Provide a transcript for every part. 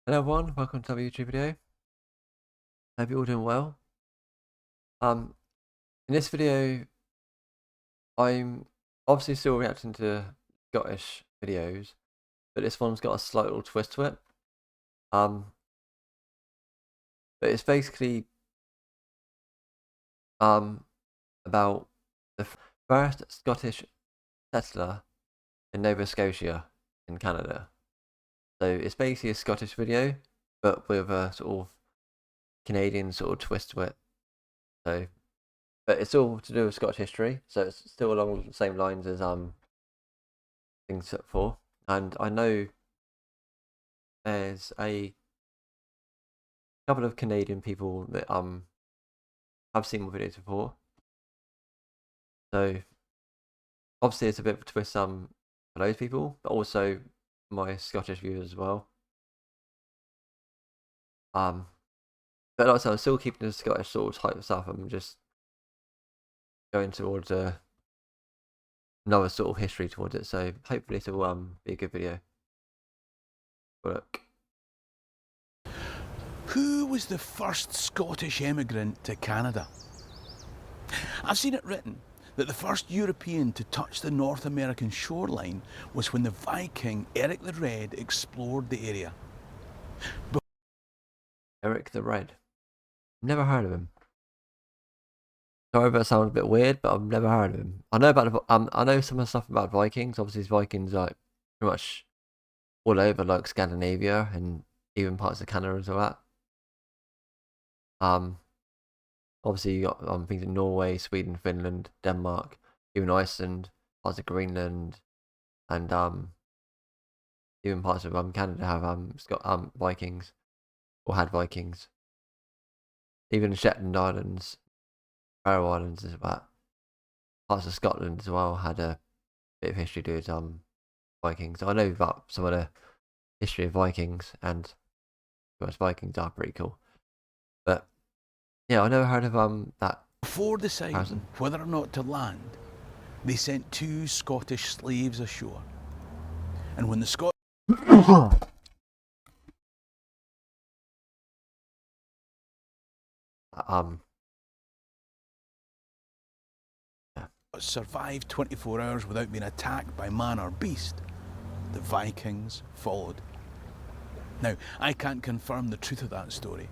Hello everyone, welcome to our YouTube video. Hope you're all doing well. In this video, I'm obviously still reacting to Scottish videos, but this one's got a slight little twist to it. But it's basically about the first Scottish settler in Nova Scotia in Canada. So it's basically a Scottish video, but with a sort of Canadian sort of twist to it. So, but it's all to do with Scottish history, so it's still along the same lines as things for. And I know there's a couple of Canadian people that have seen my videos before. So obviously it's a bit of a twist for those people, but also my Scottish viewers as well. But also I'm still keeping the Scottish sort of type of stuff. I'm just going towards another sort of history towards it. So hopefully it will be a good video. Look. Who was the first Scottish emigrant to Canada? I've seen it written that the first European to touch the North American shoreline was when the Viking Eric the Red explored the area. Eric the Red. Never heard of him. Sorry if that sounds a bit weird, but I've never heard of him. I know about I know some of the stuff about Vikings. Obviously, Vikings are pretty much all over like Scandinavia and even parts of Canada as well. Obviously you got things in Norway, Sweden, Finland, Denmark, even Iceland, parts of Greenland, and even parts of Canada have Vikings or had Vikings. Even the Shetland Islands, Faroe Islands as well. Parts of Scotland as well had a bit of history to do with Vikings. So I know about some of the history of Vikings, and most Vikings are pretty cool. But yeah, I never heard of that. Before deciding whether or not to land, they sent 2 Scottish slaves ashore. And when the Scots survived 24 hours without being attacked by man or beast, the Vikings followed. Now, I can't confirm the truth of that story,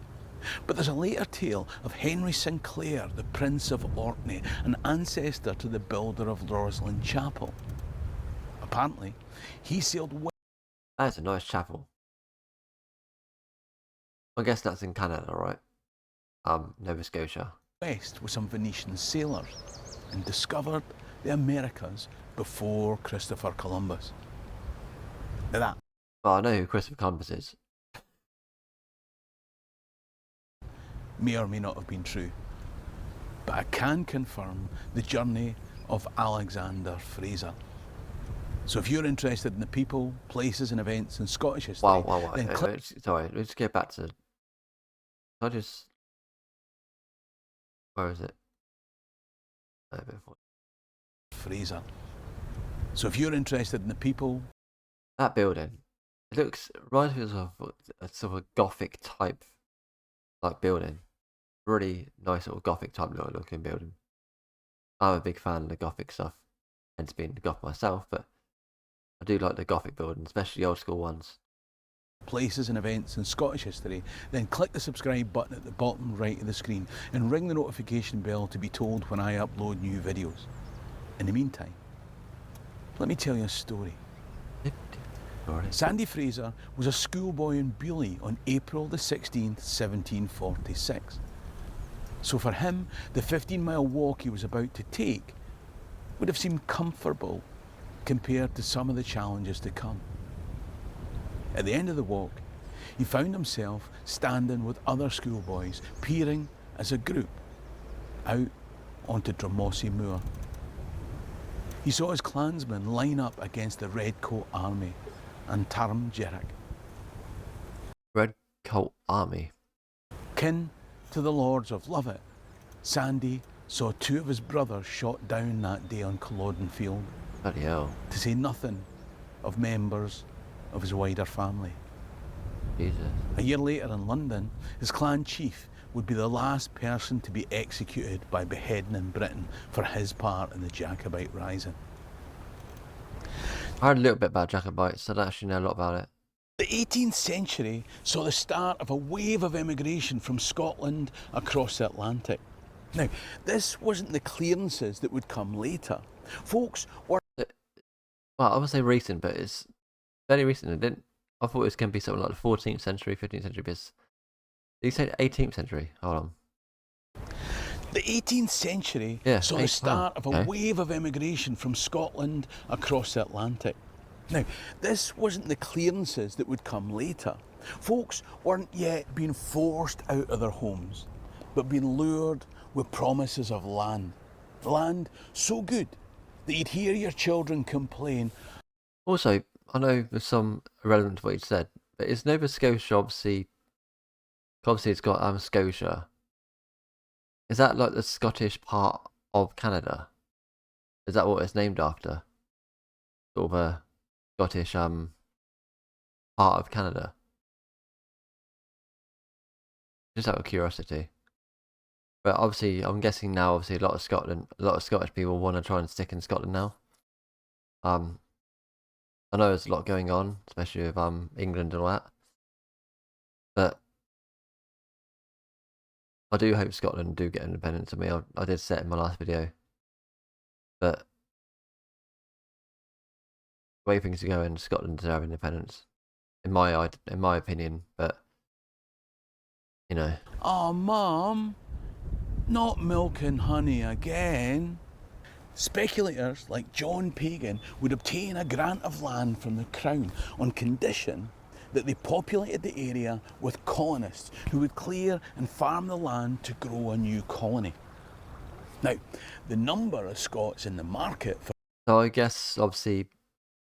but there's a later tale of Henry Sinclair, the Prince of Orkney, an ancestor to the builder of Rosslyn Chapel. Apparently, he sailed west. That's a nice chapel. I guess that's in Canada, right? Nova Scotia. West with some Venetian sailors and discovered the Americas before Christopher Columbus. Now that Well, I know who Christopher Columbus is. may or may not have been true, but I can confirm the journey of Alexander Fraser. So if you're interested in the people, places and events in Scottish history, Wow. then click. Sorry, let's get back to. Where is it? Fraser. So if you're interested in the people, That building, it reminds me of a sort of Gothic type like building. Really nice sort of Gothic type looking building. I'm a big fan of the Gothic stuff. Hence being the Goth myself, but I do like the Gothic buildings, especially the old school ones. places and events in Scottish history, then click the subscribe button at the bottom right of the screen and ring the notification bell to be told when I upload new videos. In the meantime, let me tell you a story. Sandy Fraser was a schoolboy in Beaulieu on April the 16th, 1746. So for him, the 15-mile walk he was about to take would have seemed comfortable compared to some of the challenges to come. At the end of the walk, he found himself standing with other schoolboys, peering as a group out onto Drumossie Moor. He saw his clansmen line up against the Redcoat Army and Tarm Jerrick. Redcoat Army. Kin to the lords of Lovat, Sandy saw 2 of his brothers shot down that day on Culloden Field. Bloody hell. To say nothing of members of his wider family. Jesus. A year later in London, his clan chief would be the last person to be executed by beheading in Britain for his part in the Jacobite Rising. I heard a little bit about Jacobites. I don't actually know a lot about it. The 18th century saw the start of a wave of immigration from Scotland across the Atlantic. Now, this wasn't the clearances that would come later. Folks were... Well, I would say recent, but it's very recent. I thought it was going to be something like the 14th century, 15th century, but did you say 18th century? Hold on. The 18th century saw the start of a wave of immigration from Scotland across the Atlantic. Now, this wasn't the clearances that would come later. Folks weren't yet being forced out of their homes, but being lured with promises of land. Land so good that you'd hear your children complain. Also, I know there's some irrelevant to what you said, but is Nova Scotia obviously it's got Scotia. Is that like the Scottish part of Canada? Is that what it's named after? Sort of a Scottish part of Canada. Just out of curiosity. But obviously, I'm guessing now. Obviously, a lot of Scottish people want to try and stick in Scotland now. I know there's a lot going on, especially with England and all that. But I do hope Scotland do get independence. I mean, I did say it in my last video. But the way things are going, Scotland deserve independence, in my opinion. But you know. Oh, Mum, not milk and honey again. Speculators like John Pagan would obtain a grant of land from the Crown on condition that they populated the area with colonists who would clear and farm the land to grow a new colony. Now, the number of Scots in the market for... So I guess, obviously,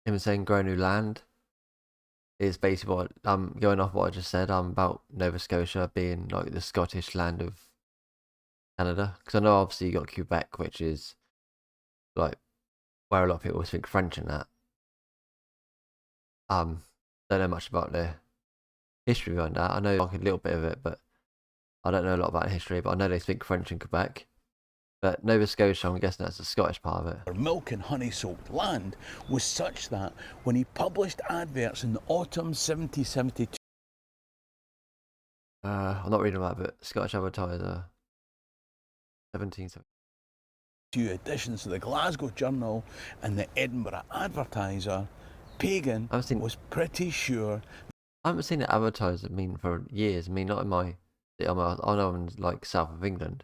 him saying grow new land is basically what, going off what I just said, about Nova Scotia being like the Scottish land of Canada. Because I know obviously you got Quebec, which is like where a lot of people speak French and that. Don't know much about the history behind that. I know like a little bit of it, but I don't know a lot about history. But I know they speak French in Quebec. But Nova Scotia, I'm guessing that's the Scottish part of it. Milk and honey-soaked land was such that when he published adverts in the autumn 1772... I'm not reading about it, but Scottish Advertiser, 1772. Editions of the Glasgow Journal and the Edinburgh Advertiser, Pagan was pretty sure... I haven't seen the Advertiser for years. I mean, not in my... I know I'm in like south of England.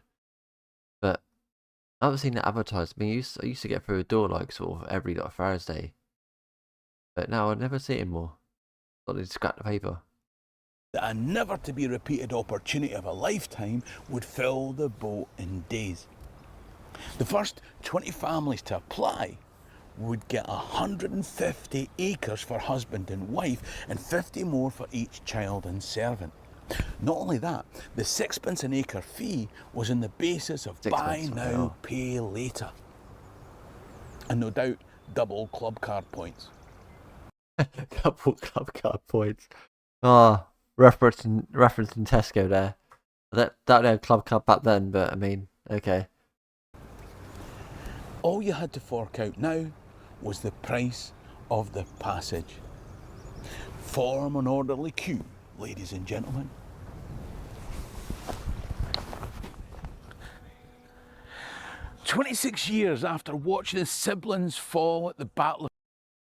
But I haven't seen the Advertiser. I used to get through a door like sort of every like Thursday. But now I never see it anymore. Got to scrap the paper. A never to be repeated opportunity of a lifetime would fill the boat in days. The first 20 families to apply would get 150 acres for husband and wife and 50 more for each child and servant. Not only that, the 6p an acre fee was on the basis of buy now, pay later. And no doubt, double club card points. Double club card points. Referencing Tesco there. That they had club card back then, but I mean, okay. All you had to fork out now was the price of the passage. Form an orderly queue, ladies and gentlemen. "26 years after watching his siblings fall at the Battle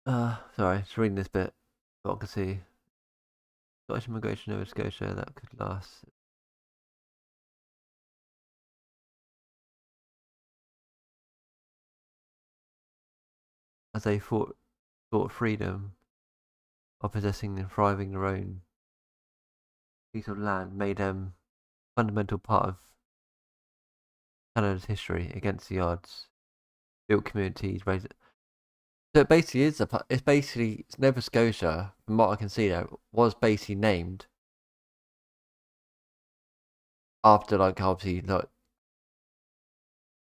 of..." Sorry, just reading this bit. What I can see. Scottish immigration over Scotia, that could last. As they fought freedom of possessing and thriving their own piece of land, made them a fundamental part of Canada's history against the odds. Built communities, raised. So it basically is it's Nova Scotia, from what I can see there, was basically named after like obviously like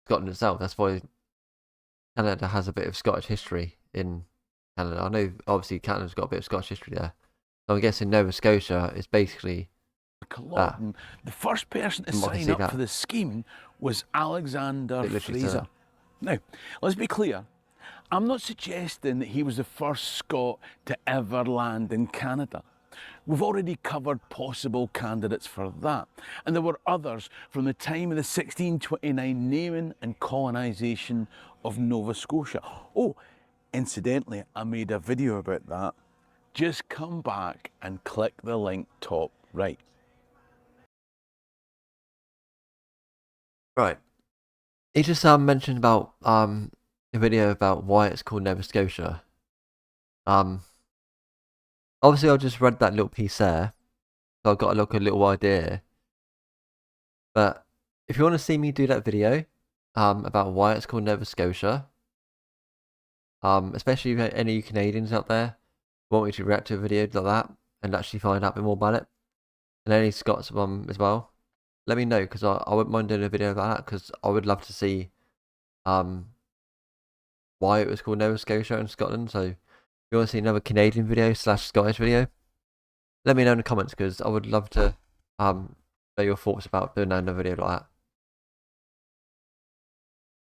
Scotland itself. That's why Canada has a bit of Scottish history in Canada. I know obviously Canada's got a bit of Scottish history there. So I'm guessing Nova Scotia is basically that. And the first person to From what I can sign see up for that. the scheme was Alexander It literally says Fraser. it. Now, let's be clear. I'm not suggesting that he was the first Scot to ever land in Canada. We've already covered possible candidates for that, and there were others from the time of the 1629 naming and colonisation of Nova Scotia. Oh, incidentally, I made a video about that. Just come back and click the link top right. Right. He just mentioned about a video about why it's called Nova Scotia. Obviously I just read that little piece there, so I got a little idea. But if you want to see me do that video, about why it's called Nova Scotia, especially if any Canadians out there want me to react to a video like that and actually find out a bit more about it, and any Scots as well, let me know, because I wouldn't mind doing a video about that, because I would love to see why it was called Nova Scotia in Scotland. So if you want to see another Canadian video / Scottish video, let me know in the comments, because I would love to know your thoughts about doing another video like that.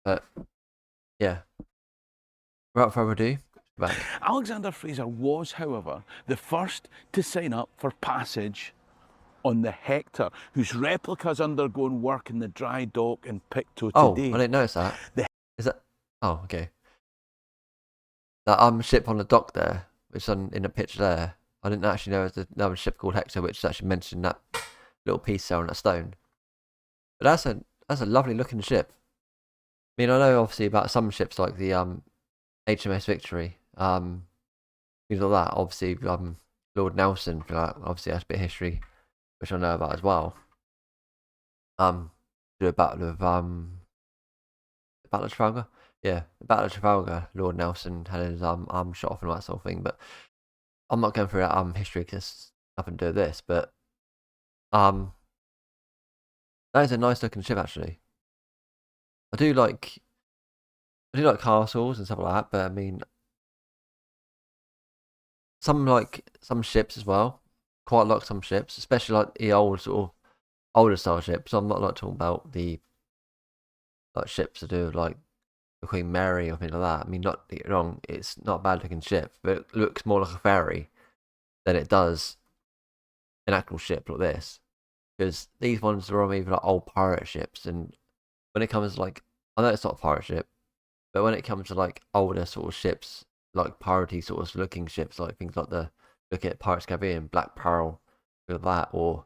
But yeah, without further ado, back. Alexander Fraser was, however, the first to sign up for passage on the Hector, whose replica is undergoing work in the dry dock in Pictou today. I didn't notice that. Is that? Oh, okay. That ship on the dock there, which is in the picture there. I didn't actually know there's another ship called Hector, which is actually mentioned in that little piece there on that stone. But that's a lovely looking ship. I mean, I know obviously about some ships like the HMS Victory, things like that. Obviously, Lord Nelson, obviously that's a bit of history, which I know about as well. Do a battle of the Battle of Trafalgar. Yeah, the Battle of Trafalgar. Lord Nelson had his arm shot off and all that sort of thing. But I'm not going through that history because it's nothing to do with this. But that is a nice looking ship actually. I do like castles and stuff like that. But I mean, some ships as well. Quite like some ships, especially like the old sort of older style ships. I'm not like talking about the like ships to do with like the Queen Mary or things like that. I mean, not get it wrong, it's not a bad looking ship, but it looks more like a ferry than it does an actual ship like this. Because these ones are even like old pirate ships, and when it comes to like, I know it's not a pirate ship, but when it comes to like older sort of ships, like piratey sort of looking ships, like things like look at Pirates of the Caribbean, Black Pearl, with that, or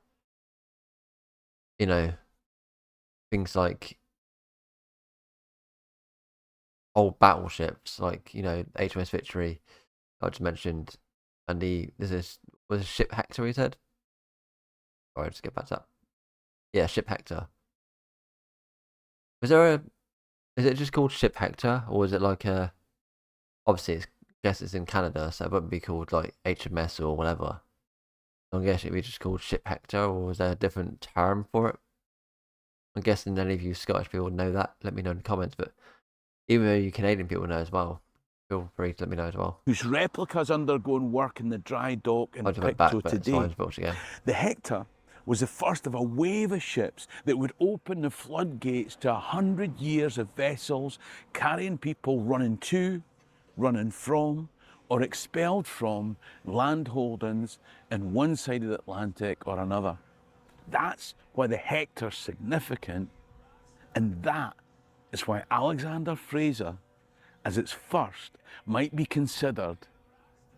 you know, things like old battleships, like HMS Victory, I just mentioned, and was a ship Hector. He said. Alright, just get back to that. Yeah, ship Hector. Was there a? Is it just called ship Hector, or is it like a? Obviously, I guess it's in Canada, so it wouldn't be called like HMS or whatever. I'm guessing it'd be just called ship Hector, or is there a different term for it? I'm guessing any of you Scottish people know that. Let me know in the comments. But even though you Canadian people know as well, feel free to let me know as well. Whose replicas undergoing work in the dry dock in I just went back, Pictou but it's today. fine, again. The Hector was the first of a wave of ships that would open the floodgates to 100 years of vessels carrying people running to, running from, or expelled from landholdings in one side of the Atlantic or another. That's why the Hector's significant, and that is why Alexander Fraser, as its first, might be considered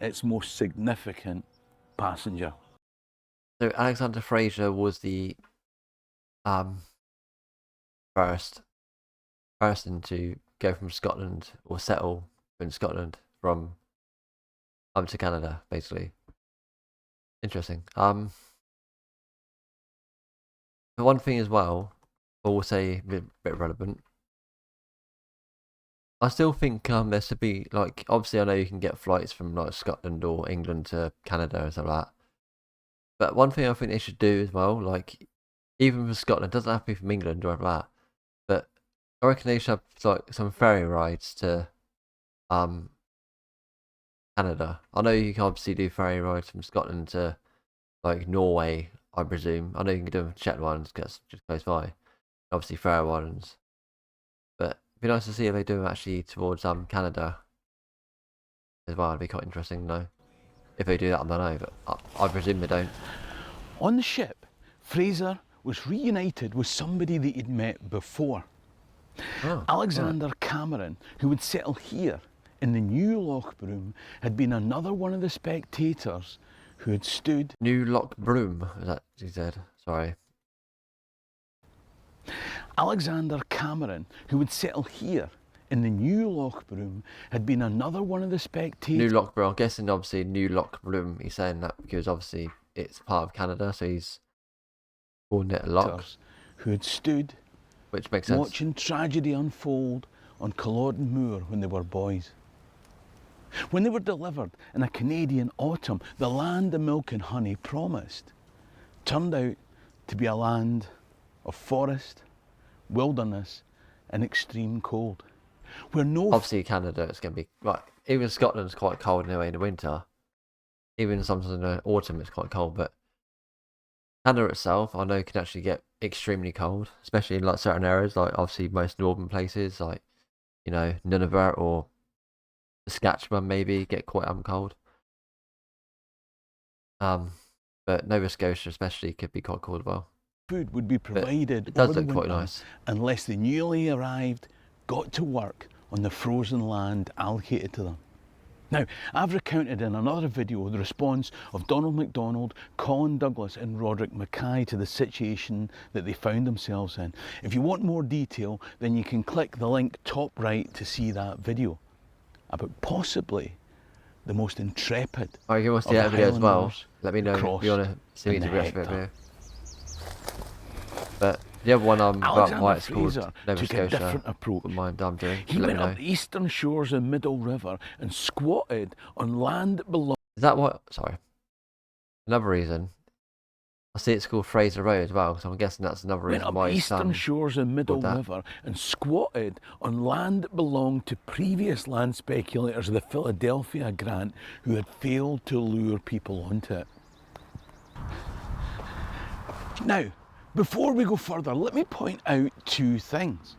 its most significant passenger. So Alexander Fraser was the first person to go from Scotland or settle in Scotland from to Canada, basically. Interesting. The one thing as well, I will say a bit relevant. I still think there should be like, obviously I know you can get flights from like Scotland or England to Canada and stuff like that. But one thing I think they should do as well, like even for Scotland, doesn't have to be from England or whatever that. But I reckon they should have like some ferry rides to Canada. I know you can obviously do ferry rides from Scotland to like Norway, I presume. I know you can do them Shetland ones because just close by. Obviously Faroe Islands. But it'd be nice to see if they do them actually towards Canada as well. It'd be quite interesting to know. If they do that, I don't know, but I presume they don't. On the ship, Fraser was reunited with somebody that he'd met before. Oh, Alexander Cameron, who would settle here in the new Lochbroom, had been another one of the spectators who had stood. New Lochbroom, is that he said? Sorry. Alexander Cameron, who would settle here in the new Lochbroom, had been another one of the spectators. New Lochbroom, I'm guessing obviously New Lochbroom, he's saying that because obviously it's part of Canada, so he's calling it a loch. Who had stood, which makes sense, watching tragedy unfold on Culloden Moor when they were boys. When they were delivered in a Canadian autumn, the land the milk and honey promised turned out to be a land of forest, wilderness and extreme cold. Where no... Obviously Canada, it's going to be, like, even Scotland's quite cold anyway in the winter. Even sometimes in the autumn it's quite cold, but Canada itself, I know, can actually get extremely cold, especially in like certain areas, like obviously most northern places, like, you know, Nunavut or Saskatchewan maybe get quite cold. But Nova Scotia especially could be quite cold as well. Food would be provided. It does look quite nice. Unless the newly arrived got to work on the frozen land allocated to them. Now, I've recounted in another video the response of Donald MacDonald, Colin Douglas and Roderick Mackay to the situation that they found themselves in. If you want more detail, then you can click the link top right to see that video about possibly the most intrepid. Oh, you want to see that video as well? Let me know if you want to see me to react to it here. But the other one, about why it's called Nova Scotia, a different approach. Mind I'm doing. He went up the eastern shores of Middle River and squatted on land that belonged. Is that what? Sorry. Another reason. I see it's called Fraser Road as well, so I'm guessing that's another reason why it's eastern shores of Middle River and squatted on land that belonged to previous land speculators of the Philadelphia grant who had failed to lure people onto it. Now, before we go further, let me point out two things.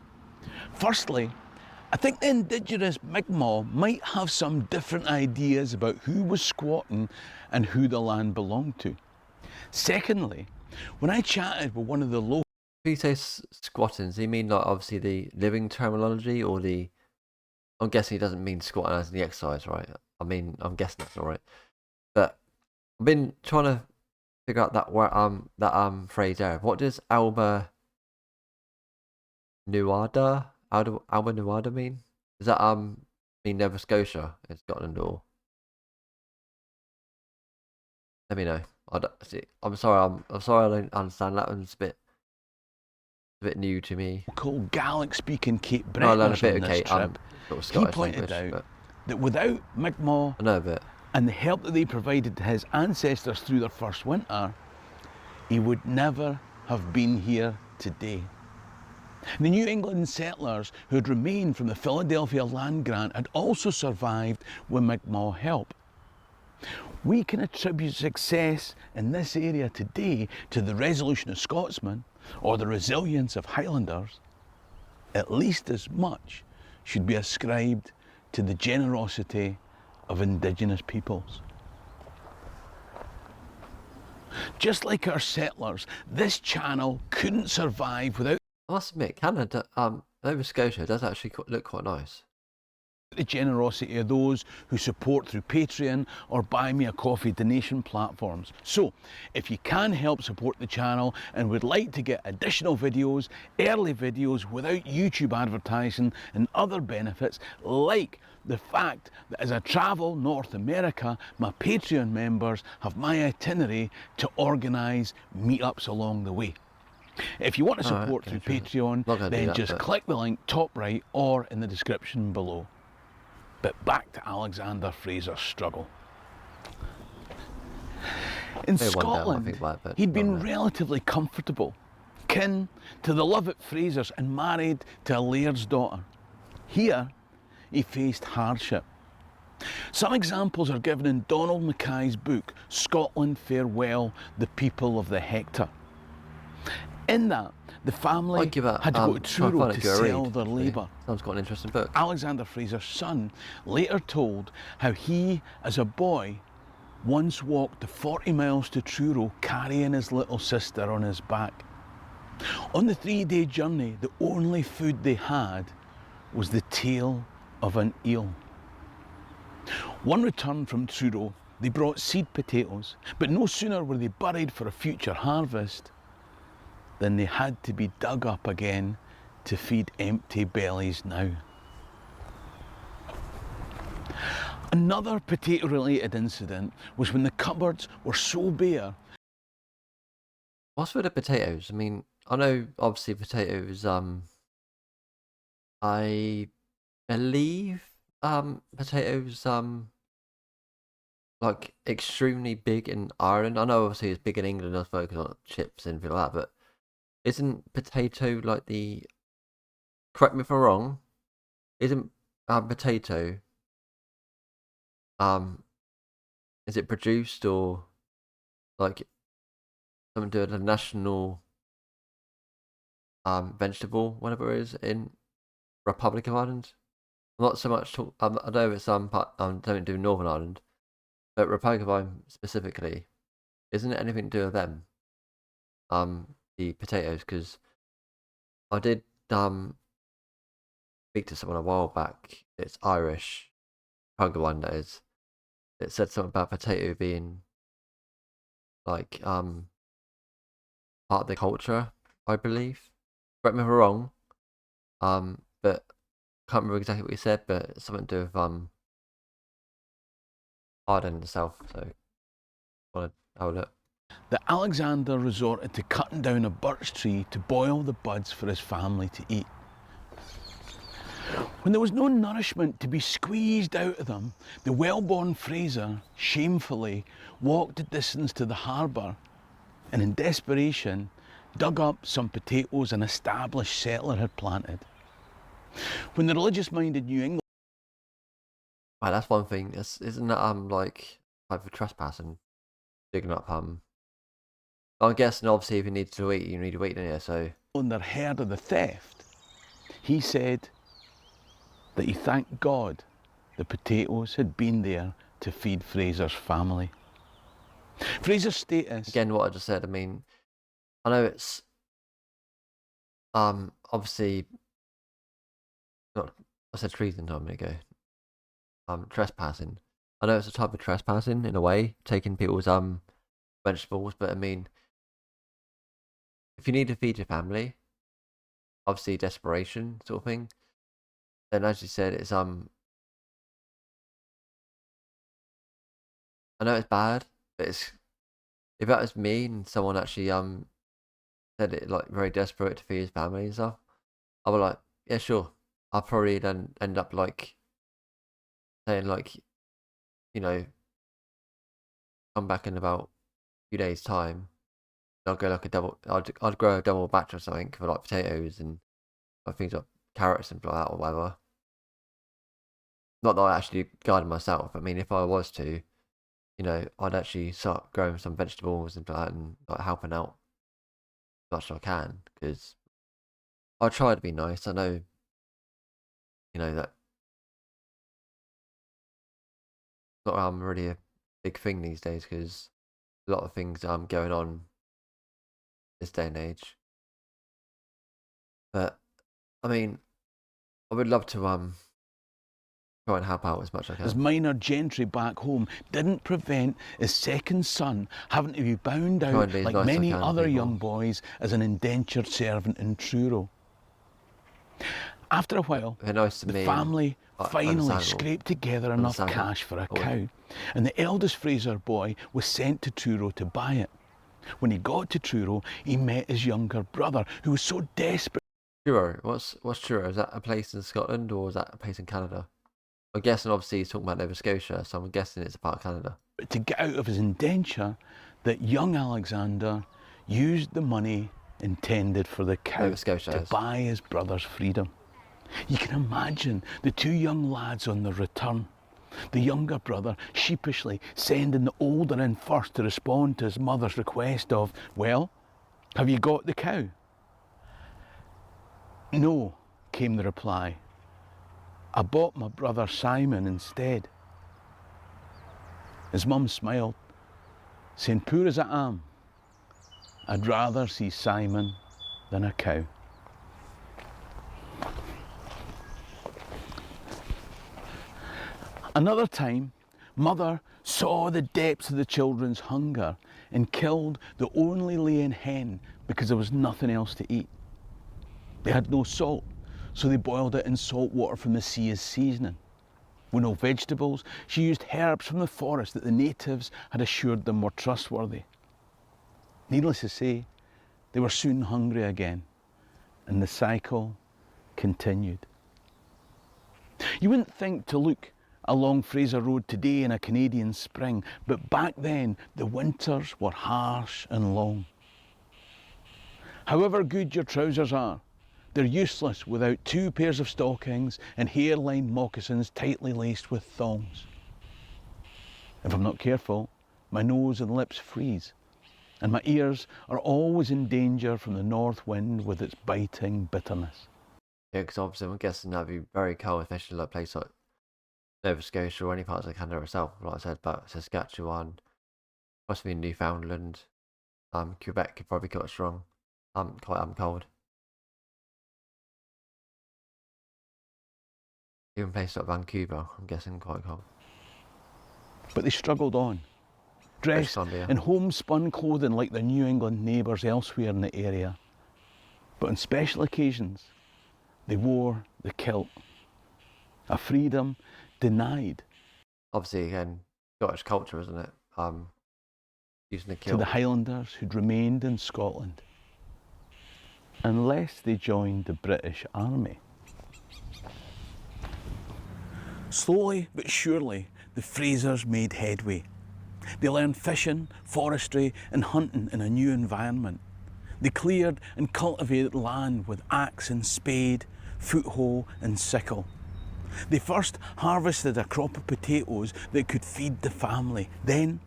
Firstly, I think the indigenous Mi'kmaq might have some different ideas about who was squatting and who the land belonged to. Secondly, when I chatted with one of the local... When you say squatting, do you mean like obviously the living terminology or the... I'm guessing he doesn't mean squatting as in the exercise, right? I mean, I'm guessing that's alright. But I've been trying to figure out that phrase there. What does Alba Nuada mean? Does that mean Nova Scotia in Scotland, or let me know. I'm sorry I don't understand that one's a bit new to me. Called Gaelic speaking Kate Brett I learned a bit, on this trip. He pointed out that without Mi'kmaq I know a bit. and the help that they provided to his ancestors through their first winter, he would never have been here today. The New England settlers who had remained from the Philadelphia land grant had also survived with Mi'kmaq help. We can attribute success in this area today to the resolution of Scotsmen or the resilience of Highlanders. At least as much should be ascribed to the generosity of indigenous peoples. Just like our settlers, this channel couldn't survive without... I must admit, Canada, Nova Scotia does actually look quite nice. The generosity of those who support through Patreon or Buy Me a Coffee donation platforms. So, if you can help support the channel and would like to get additional videos, early videos without YouTube advertising and other benefits, like the fact that as I travel North America, my Patreon members have my itinerary to organise meetups along the way. If you want to support through Patreon, then just click the link top right or in the description below. But back to Alexander Fraser's struggle. In Scotland, he'd been relatively comfortable, kin to the Lovett Frasers and married to a laird's daughter. Here, he faced hardship. Some examples are given in Donald Mackay's book, Scotland Farewell, The People of the Hector. In that, the family had to go to try and Truro find to a good sell read, their actually. labour. Sounds quite an interesting book. Alexander Fraser's son later told how he, as a boy, once walked the 40 miles to Truro carrying his little sister on his back. On the 3-day journey, the only food they had was the tail of an eel. One return from Truro, they brought seed potatoes, but no sooner were they buried for a future harvest than they had to be dug up again to feed empty bellies now. Another potato-related incident was when the cupboards were so bare. What's with the potatoes? I mean, I know obviously potatoes, I believe potatoes like extremely big in Ireland. I know obviously it's big in England, I suppose, on chips and things like that, but isn't potato like the, correct me if I'm wrong, isn't potato is it produced or like something to do with the national vegetable, whatever it is, in Republic of Ireland? Not so much talk. I know it's don't do Northern Ireland, but Republic of Ireland specifically, isn't it anything to do with them? The potatoes, because I did speak to someone a while back. It's Irish, Republic of Ireland that is. It said something about potato being like part of the culture, I believe. Correct me if I'm wrong. But can't remember exactly what he said, but it's something to do with Ireland itself. So want to have a look. That Alexander resorted to cutting down a birch tree to boil the buds for his family to eat. When there was no nourishment to be squeezed out of them, the well-born Fraser shamefully walked a distance to the harbour and in desperation dug up some potatoes an established settler had planted. When the religious-minded New England... Right, that's one thing. Isn't that like type of trespassing, digging up I'm guessing obviously if you need to eat, you need to eat, don't you? So when they heard of the theft, he said that he thanked God the potatoes had been there to feed Fraser's family. Fraser's status... Again, what I just said, I mean, I know it's obviously not, I said treason a minute ago. Trespassing. I know it's a type of trespassing in a way, taking people's vegetables, but I mean, if you need to feed your family, obviously desperation sort of thing, then as you said, it's I know it's bad, but it's, if that was me and someone actually said it like very desperate to feed his family and stuff, I would like, yeah, sure. I'll probably then end up like saying like, you know, come back in about a few days' time. I'll go like a double. I'd grow a double batch or something for like potatoes and like things like carrots and like that or whatever. Not that I actually garden myself. I mean, if I was to, you know, I'd actually start growing some vegetables and like that and like helping out as much as I can because I try to be nice. I know, you know that it's not really a big thing these days because a lot of things going on this day and age. But I mean, I would love to try and help out as much as I can. As minor gentry back home didn't prevent his second son having to be bound out like nice many can, other people. young boys as an indentured servant in Truro. After a while, Nice the family finally scraped together enough cash for a cow, and the eldest Fraser boy was sent to Truro to buy it. When he got to Truro, he met his younger brother, who was so desperate. Truro, what's Truro? Is that a place in Scotland or is that a place in Canada? I'm guessing obviously he's talking about Nova Scotia, so I'm guessing it's a part of Canada. To get out of his indenture, that young Alexander used the money intended for the cow to buy his brother's freedom. You can imagine the two young lads on their return. The younger brother sheepishly sending the older in first to respond to his mother's request of, "Well, have you got the cow?" "No," came the reply. "I bought my brother Simon instead." His mum smiled, saying, "Poor as I am, I'd rather see Simon than a cow." Another time, mother saw the depths of the children's hunger and killed the only laying hen because there was nothing else to eat. They had no salt, so they boiled it in salt water from the sea as seasoning. With no vegetables, she used herbs from the forest that the natives had assured them were trustworthy. Needless to say, they were soon hungry again, and the cycle continued. You wouldn't think to look along Fraser Road today in a Canadian spring, but back then the winters were harsh and long. However good your trousers are, they're useless without 2 pairs of stockings and hair-lined moccasins tightly laced with thongs. If I'm not careful, my nose and lips freeze, and my ears are always in danger from the north wind with its biting bitterness. Yeah, because obviously I'm guessing that'd be very cold, especially like a place like Nova Scotia or any parts of Canada itself. Like I said, about Saskatchewan, possibly Newfoundland, Quebec could probably got strong, quite cold. Even places like Vancouver, I'm guessing quite cold. But they struggled on, dressed in homespun clothing like their New England neighbours elsewhere in the area. But on special occasions, they wore the kilt, a freedom denied. Obviously, again, Scottish culture, isn't it? Using the kilt. To the Highlanders who'd remained in Scotland, unless they joined the British Army. Slowly but surely, the Frasers made headway. They learned fishing, forestry and hunting in a new environment. They cleared and cultivated land with axe and spade, foothoe and sickle. They first harvested a crop of potatoes that could feed the family, then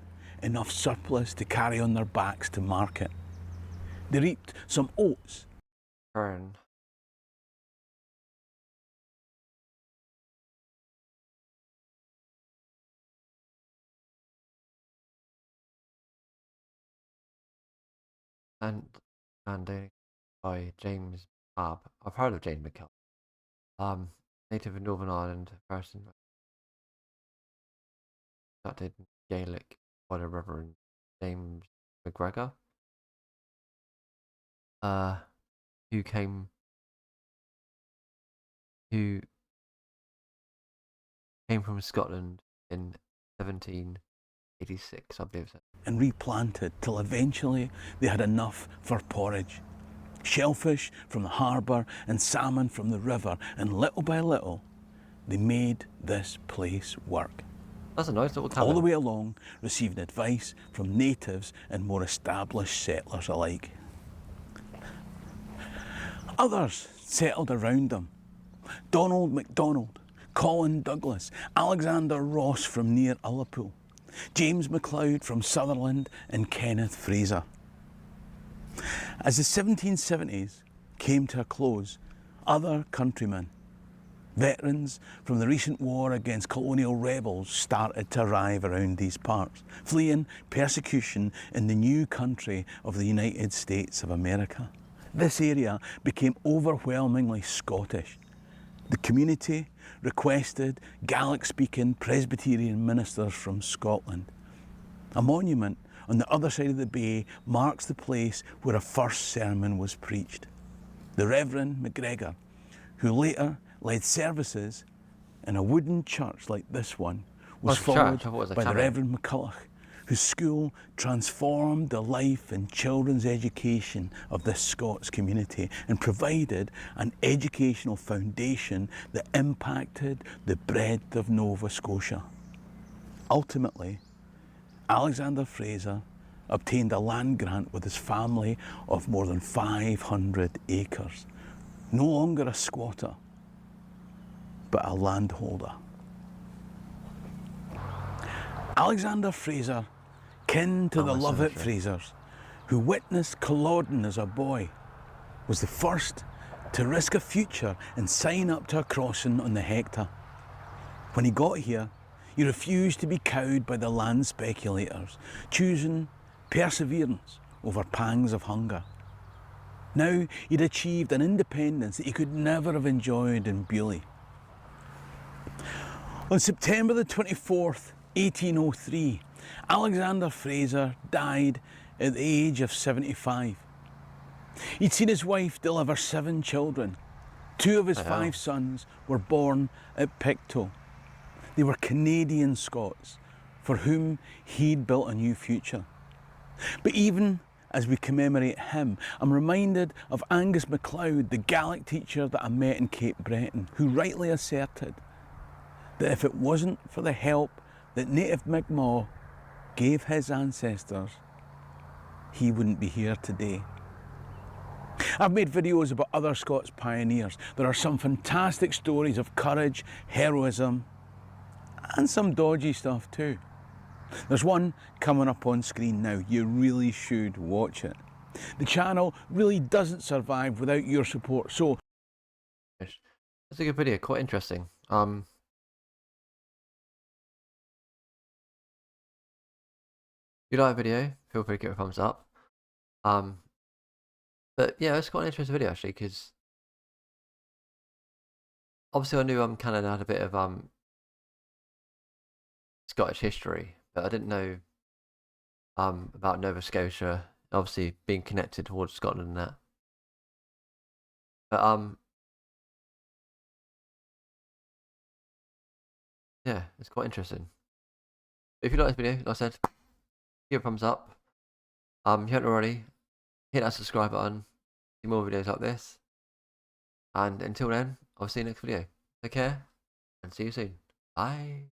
enough surplus to carry on their backs to market. They reaped some oats. Fern. And by James Barb. I've heard of James McKell. Native of Northern Ireland person that did Gaelic by the Reverend James McGregor. Who came from Scotland in 1786, I believe. And replanted till eventually they had enough for porridge. Shellfish from the harbour and salmon from the river, and little by little they made this place work. That's a nice little cabin. All the way along, receiving advice from natives and more established settlers alike. Others settled around them. Donald MacDonald, Colin Douglas, Alexander Ross from near Ullapool, James MacLeod from Sutherland and Kenneth Fraser. As the 1770s came to a close, other countrymen, veterans from the recent war against colonial rebels, started to arrive around these parts, fleeing persecution in the new country of the United States of America. This area became overwhelmingly Scottish. The community requested Gaelic-speaking Presbyterian ministers from Scotland. A monument on the other side of the bay marks the place where a first sermon was preached. The Reverend McGregor, who later led services in a wooden church like this one, was followed by the Reverend McCulloch, whose school transformed the life and children's education of this Scots community and provided an educational foundation that impacted the breadth of Nova Scotia. Ultimately, Alexander Fraser obtained a land grant with his family of more than 500 acres. No longer a squatter, but a landholder. Alexander Fraser, kin to the my Lovett cemetery. Frasers, who witnessed Culloden as a boy, was the first to risk a future and sign up to a crossing on the Hector. When he got here, he refused to be cowed by the land speculators, choosing perseverance over pangs of hunger. Now he'd achieved an independence that he could never have enjoyed in Beauly. On September the 24th, 1803, Alexander Fraser died at the age of 75. He'd seen his wife deliver 7 children. 2 of his 5 sons were born at Pictou. They were Canadian Scots for whom he'd built a new future. But even as we commemorate him, I'm reminded of Angus MacLeod, the Gaelic teacher that I met in Cape Breton, who rightly asserted that if it wasn't for the help that native Mi'kmaq gave his ancestors, he wouldn't be here today. I've made videos about other Scots pioneers. There are some fantastic stories of courage, heroism, and some dodgy stuff too. There's one coming up on screen now. You really should watch it. The channel really doesn't survive without your support, so... That's a good video, quite interesting. If you like the video, feel free to give it a thumbs up. But yeah, it's quite an interesting video actually, because obviously I knew Canada had a bit of Scottish history, but I didn't know about Nova Scotia, obviously being connected towards Scotland and that. But yeah, it's quite interesting. If you like this video, like I said, give it a thumbs up. If you haven't already, hit that subscribe button, see more videos like this. And until then, I'll see you next video. Take care, and see you soon. Bye.